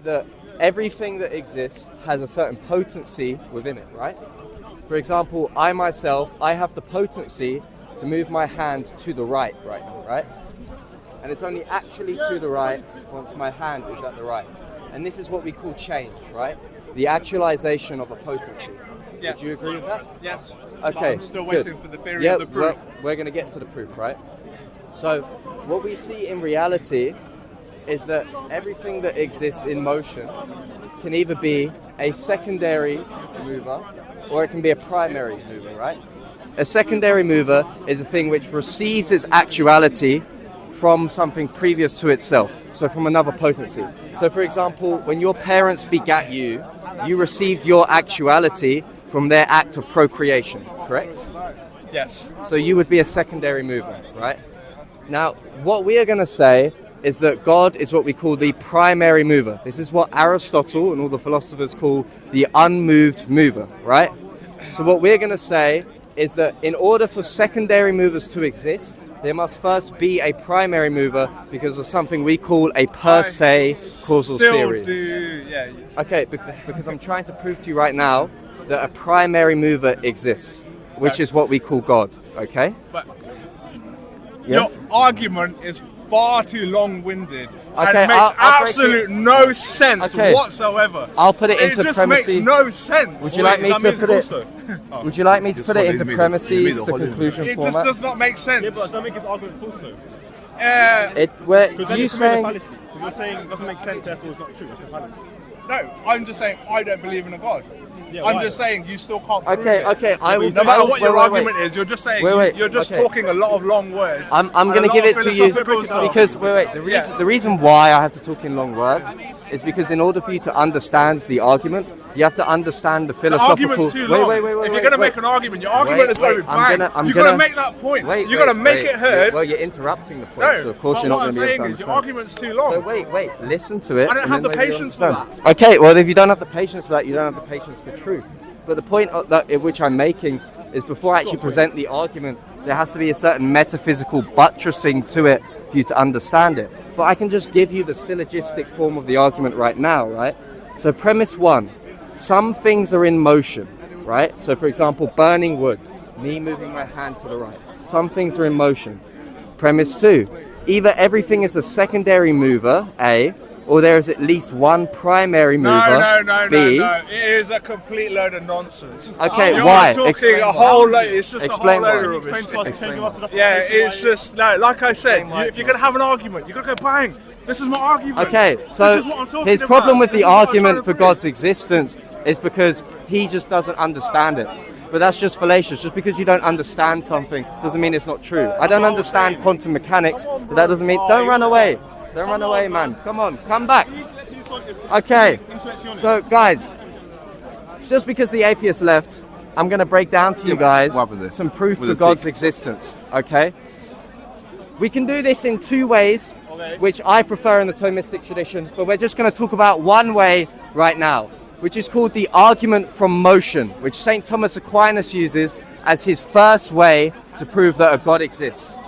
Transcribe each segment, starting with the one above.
that everything that exists has a certain potency within it, right? For example, I myself, I have the potency to move my hand to the right now, right? And it's only actually to the right once my hand is at the right. And this is what we call change, right? The actualization of a potency. Yes. Do you agree with that? Yes. Okay, I'm still good. waiting for the theory of the proof. We're going to get to the proof, right? So what we see in reality is that everything that exists in motion can either be a secondary mover or it can be a primary mover, right? A secondary mover is a thing which receives its actuality from something previous to itself, so from another potency. So for example, when your parents begat you, you received your actuality from their act of procreation, correct? Yes. So you would be a secondary mover, right? Now, what we are going to say is that God is what we call the primary mover. This is what Aristotle and all the philosophers call the unmoved mover, right? So what we're going to say is that in order for secondary movers to exist, there must first be a primary mover because of something we call a per se causal series. Okay, because I'm trying to prove to you right now that a primary mover exists, which is what we call God, okay? But your argument is far too long-winded and Okay, it makes I'll absolute no sense whatsoever. I'll put it into just premise. makes no sense. Would you like me to put it? Would you like me to put it into premises, the conclusion It format? just does not make sense. Yeah, but I don't make his argument false though. Uh, You saying? Because you're saying it doesn't make sense, therefore it's not true. It's a fallacy. no, I'm just saying I don't believe in a God. Yeah, I'm why? just saying you still can't prove Okay, it. okay. I will. No matter what your wait, argument is, you're just saying you're just okay. talking a lot of long words. I'm and going a to give lot it of to you philosophical stuff. because the reason why I have to talk in long words is because in order for you to understand the argument, you have to understand the The philosophical. argument's too long. If you're going to make an argument, your argument has got to be bang. You've got to make that point. You've got to make it heard. Well, you're interrupting the point, No, so of course but you're not what going I'm to be able saying to is your understand. argument's too long. So listen to it. I don't and have then the maybe you'll patience for understand. Okay, well if you don't have the patience for that, you don't have the patience for truth. But the point which I'm making is before I actually present the argument, there has to be a certain metaphysical buttressing to it for you to understand it. But I can just give you the syllogistic form of the argument right now, right? So premise one, some things are in motion, right? So for example, burning wood, me moving my hand to the right. Some things are in motion. Premise two, either everything is a secondary mover, A, or there is at least one primary mover, B. No. It is a complete load of nonsense. Okay, You're why? talking Explain a why. whole load. It's just Explain a whole why. load of Explain rubbish. to us the Yeah, definition it's why just no. Like I said, why if you're gonna have an argument, you gotta go bang. This is my argument. Okay, This so is what I'm talking his problem about. with This the is what I'm argument trying for to prove. God's existence is because he just doesn't understand it. But that's just fallacious. Just because you don't understand something doesn't mean it's not true. I don't understand quantum mechanics, but that doesn't mean... Don't run away. Don't run away, man. Come on, come back. Okay, so guys, just because the atheist left, I'm going to break down to you guys some proof for God's existence, okay? We can do this in two ways, which I prefer in the Thomistic tradition, but we're just going to talk about one way right now, which is called the argument from motion, which St. Thomas Aquinas uses as his first way to prove that a God exists.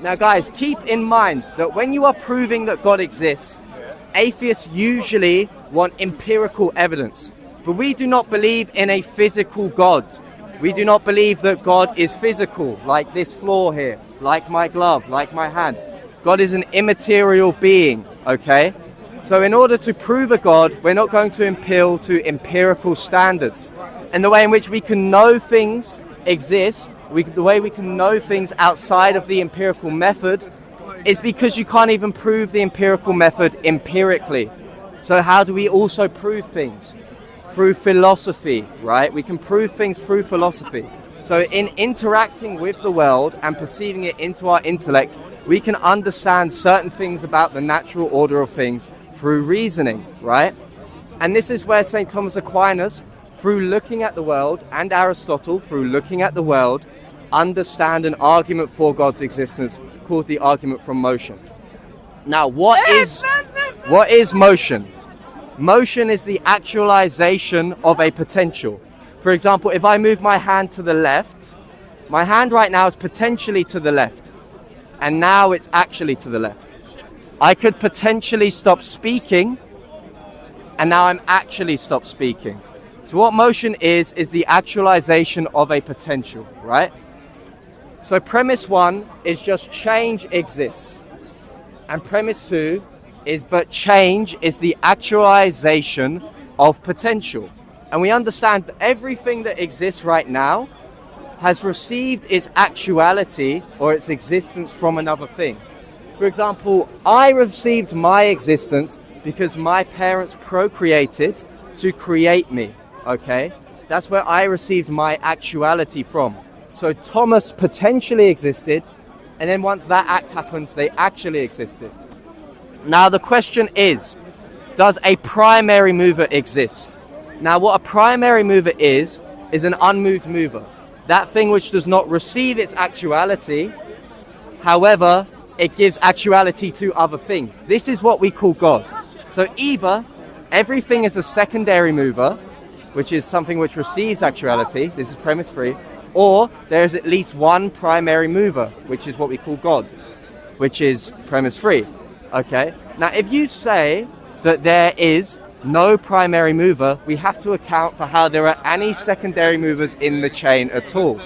Now guys, keep in mind that when you are proving that God exists, atheists usually want empirical evidence, but we do not believe in a physical God. We do not believe that God is physical, like this floor here, like my glove, like my hand. God is an immaterial being, okay? So in order to prove a God, we're not going to appeal to empirical standards. And the way in which we can know things exist, the way we can know things outside of the empirical method is because you can't even prove the empirical method empirically. So how do we also prove things? Through philosophy, right? We can prove things through philosophy. So in interacting with the world and perceiving it into our intellect, we can understand certain things about the natural order of things through reasoning, right? And this is where St. Thomas Aquinas, through looking at the world, and Aristotle, through looking at the world, understand an argument for God's existence called the argument from motion. Now, what is motion? Motion is the actualization of a potential. For example, if I move my hand to the left, my hand right now is potentially to the left, and now it's actually to the left. I could potentially stop speaking, and now I'm actually stopped speaking. So what motion is the actualization of a potential, right? So premise 1 is just change exists. And premise 2 is but change is the actualization of potential. And we understand that everything that exists right now has received its actuality or its existence from another thing. For example, I received my existence because my parents procreated to create me, okay? That's where I received my actuality from. So Thomas potentially existed, and then once that act happened, they actually existed. Now the question is, does a primary mover exist? Now what a primary mover is an unmoved mover. That thing which does not receive its actuality, however, it gives actuality to other things. This is what we call God. So either everything is a secondary mover, which is something which receives actuality, this is premise 3, or there is at least one primary mover, which is what we call God, which is premise 3. Okay? Now, if you say that there is no primary mover, we have to account for how there are any secondary movers in the chain at all.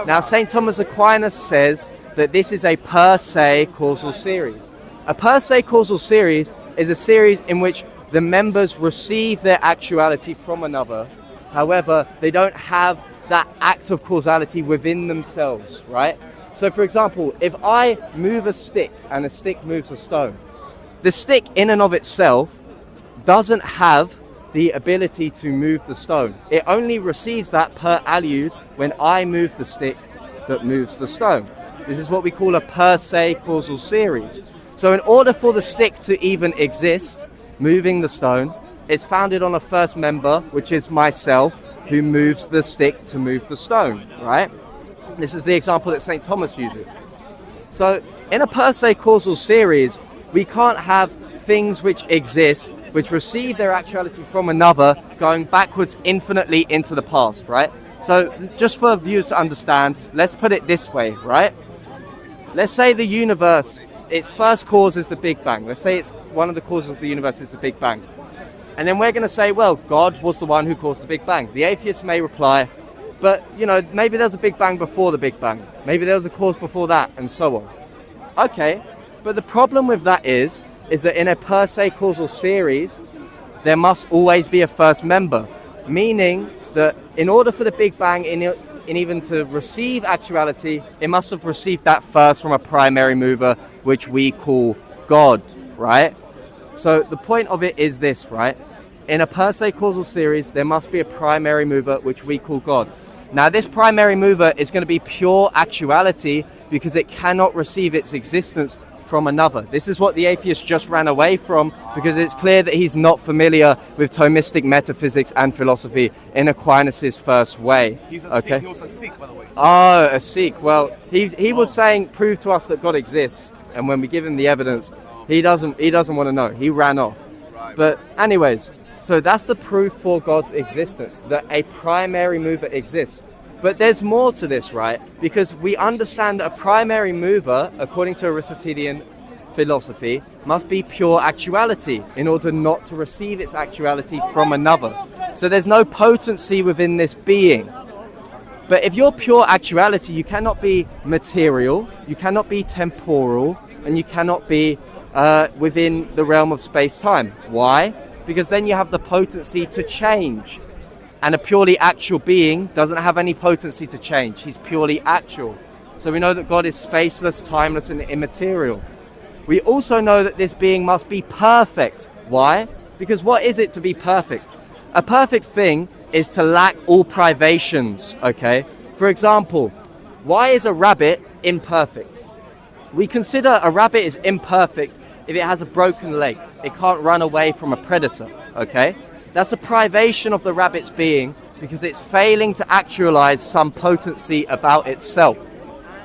Now, St. Thomas Aquinas says that this is a per se causal series. A per se causal series is a series in which the members receive their actuality from another. However, they don't have that act of causality within themselves, right? So, for example, if I move a stick and a stick moves a stone, the stick in and of itself doesn't have the ability to move the stone. It only receives that per allude when I move the stick that moves the stone. This is what we call a per se causal series. So in order for the stick to even exist, moving the stone, it's founded on a first member, which is myself, who moves the stick to move the stone, right? This is the example that St. Thomas uses. So in a per se causal series, we can't have things which exist, which receive their actuality from another, going backwards infinitely into the past, right? So just for viewers to understand, let's put it this way, right? Let's say the universe, its first cause is the Big Bang. Let's say it's one of the causes of the universe is the Big Bang. And then we're going to say, well, God was the one who caused the Big Bang. The atheist may reply, but, maybe there's a Big Bang before the Big Bang. Maybe there was a cause before that, and so on. Okay, but the problem with that is that in a per se causal series, there must always be a first member, meaning that in order for the Big Bang in even to receive actuality, it must have received that first from a primary mover, which we call God, right? So the point of it is this, right? In a per se causal series, there must be a primary mover, which we call God. Now, this primary mover is going to be pure actuality because it cannot receive its existence from another. This is what the atheist just ran away from, because it's clear that he's not familiar with Thomistic metaphysics and philosophy in Aquinas' first way. He's a Sikh. He was a Sikh, by the way. Oh, a Sikh. Well, he was saying, prove to us that God exists, and when we give him the evidence, he doesn't want to know. He ran off. Right. But anyways, so that's the proof for God's existence, that a primary mover exists. But there's more to this, right? Because we understand that a primary mover, according to Aristotelian philosophy, must be pure actuality in order not to receive its actuality from another. So there's no potency within this being. But if you're pure actuality, you cannot be material, you cannot be temporal, and you cannot be within the realm of space-time. Why? Because then you have the potency to change. And a purely actual being doesn't have any potency to change. He's purely actual. So we know that God is spaceless, timeless, and immaterial. We also know that this being must be perfect. Why? Because what is it to be perfect? A perfect thing is to lack all privations, okay? For example, why is a rabbit imperfect? We consider a rabbit is imperfect if it has a broken leg. It can't run away from a predator, okay? That's a privation of the rabbit's being because it's failing to actualize some potency about itself.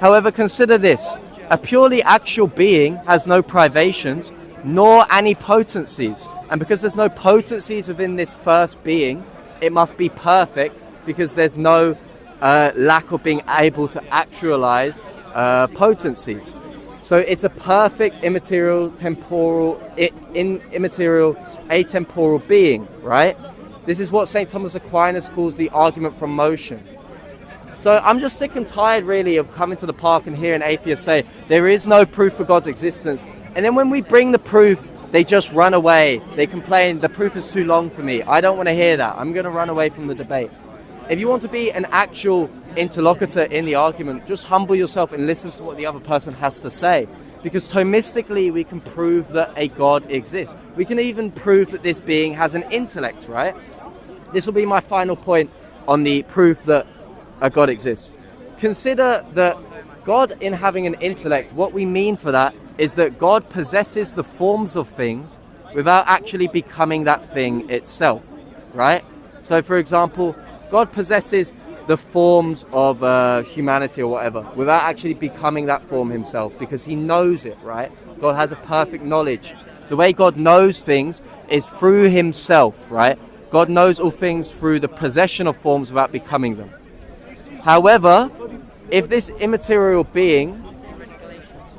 However, consider this. A purely actual being has no privations nor any potencies. And because there's no potencies within this first being, it must be perfect because there's no lack of being able to actualize potencies. So it's a perfect immaterial, atemporal being, right? This is what St. Thomas Aquinas calls the argument from motion. So I'm just sick and tired, really, of coming to the park and hearing atheists say there is no proof for God's existence. And then when we bring the proof, they just run away. They complain, the proof is too long for me. I don't want to hear that. I'm going to run away from the debate. If you want to be an actual interlocutor in the argument, just humble yourself and listen to what the other person has to say. Because Thomistically, we can prove that a God exists. We can even prove that this being has an intellect, right? This will be my final point on the proof that a God exists. Consider that God, in having an intellect, what we mean for that is that God possesses the forms of things without actually becoming that thing itself, right? So, for example, God possesses the forms of humanity or whatever without actually becoming that form himself, because he knows it, right? God has a perfect knowledge. The way God knows things is through himself, right? God knows all things through the possession of forms without becoming them. However, if this immaterial being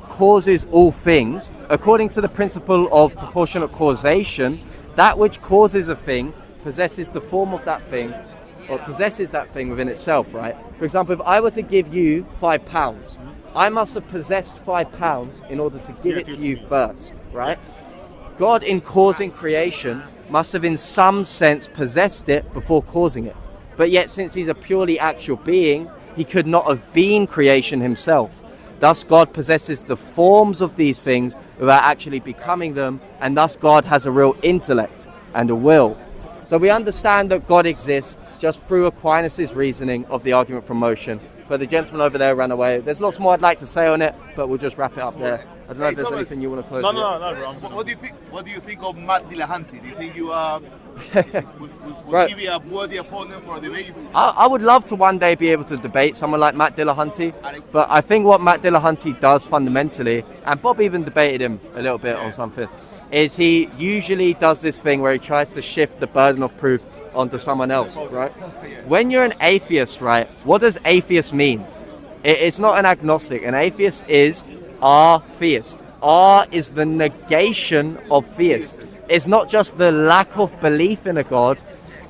causes all things, according to the principle of proportionate causation, that which causes a thing possesses the form of that thing, or possesses that thing within itself, right? For example, if I were to give you £5, I must have possessed £5 in order to give it to you first, right? God, in causing creation, must have in some sense possessed it before causing it. But yet, since he's a purely actual being, he could not have been creation himself. Thus, God possesses the forms of these things without actually becoming them, and thus God has a real intellect and a will. So we understand that God exists just through Aquinas' reasoning of the argument from motion. But the gentleman over there ran away. There's lots more I'd like to say on it, but we'll just wrap it up there. I don't know if there's Thomas, anything you want to close No, with. bro. What do you think of Matt Dillahunty? Do you think you would Right. he be a worthy opponent for a debate? I would love to one day be able to debate someone like Matt Dillahunty, but I think what Matt Dillahunty does fundamentally, and Bob even debated him a little bit on something, is he usually does this thing where he tries to shift the burden of proof onto someone else, right? When you're an atheist, right, what does atheist mean? It's not an agnostic. An atheist is theist. Is the negation of theist. It's not just the lack of belief in a God,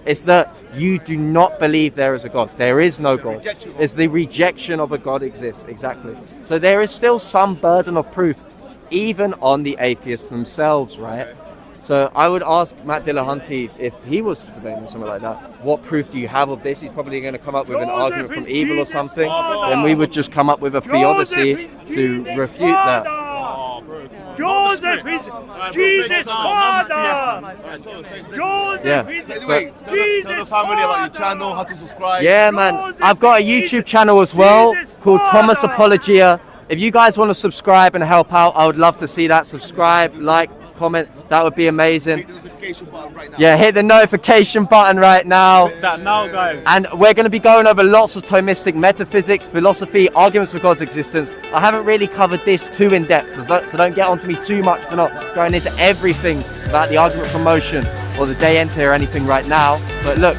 it's that you do not believe there is a God. There is no God. It's the rejection of a God exists, exactly. So there is still some burden of proof, even on the atheists themselves, right? So I would ask Matt Dillahunty, if he was debating something like that, what proof do you have of this? He's probably going to come up with an argument from evil or something. Then we would just come up with a theodicy to refute that. Joseph is Jesus' father. Joseph is Anyway, tell the family about your channel, how to subscribe. Yeah, man. I've got a YouTube channel as well called Thomas Apologia. If you guys want to subscribe and help out, I would love to see that. Subscribe, like, comment. That would be amazing. Hit the notification button right now. Yeah, hit the notification button right now. Hit that now, guys. And we're going to be going over lots of Thomistic metaphysics, philosophy, arguments for God's existence. I haven't really covered this too in depth, so don't get onto me too much for not going into everything about the argument from motion or the deity or anything right now. But look,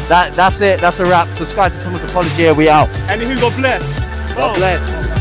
that's it. That's a wrap. Subscribe to Thomas Apologia. We out. Anywho, God bless. God bless.